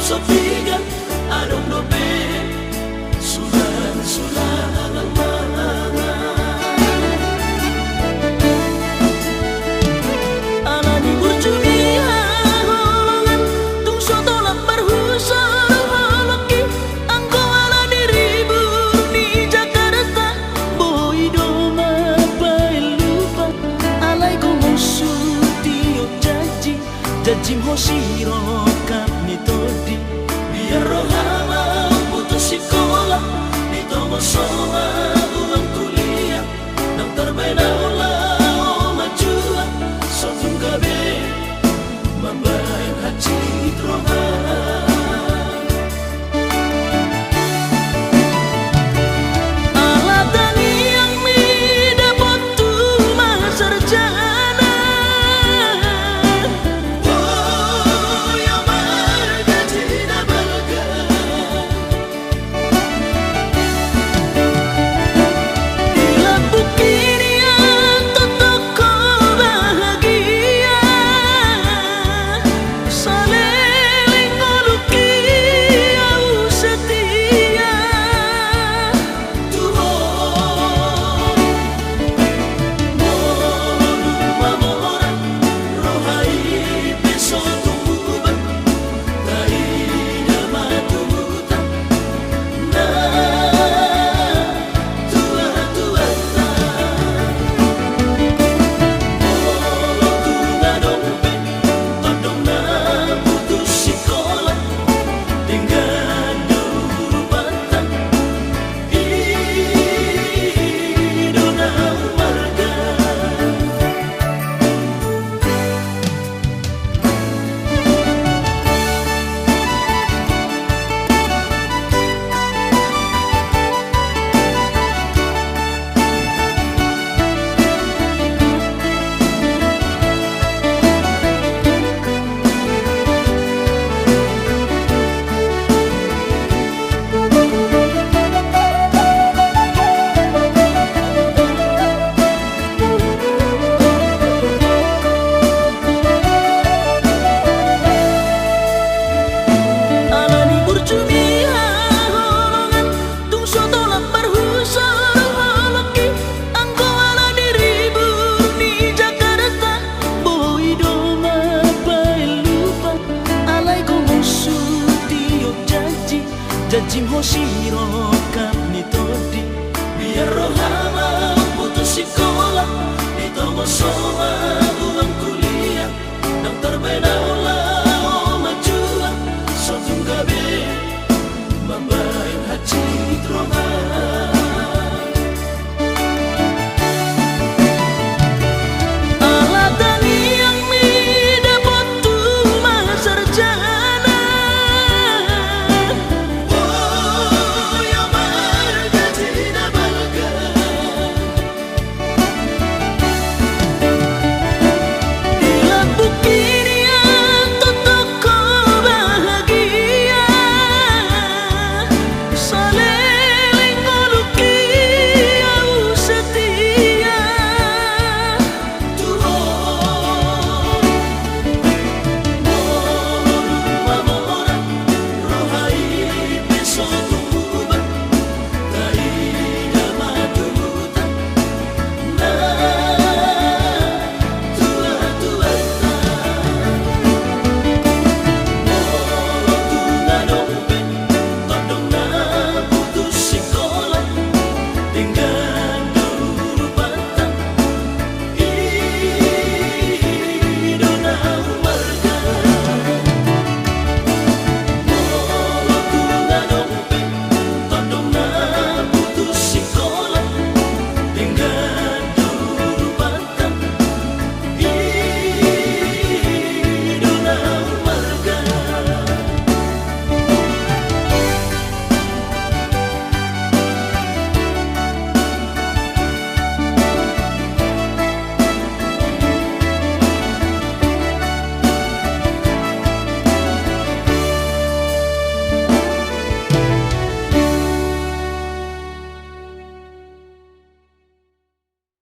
sopigan adong dobe sulan alang mana alani burjunia holongan tung sotolak berhusar halaki angko ala diribu di Jakarta boy doma lupa alai ko musuh tiok janji hosiro kami todi biar rohama putus sekolah ditomo soma uang kuliah nang terbeda olah majuan sotung gabe mambayan haji rohama alatani yang mi dapat tu sarjana janji hosiro kami todi biar rohama putus sekolah ditomo soma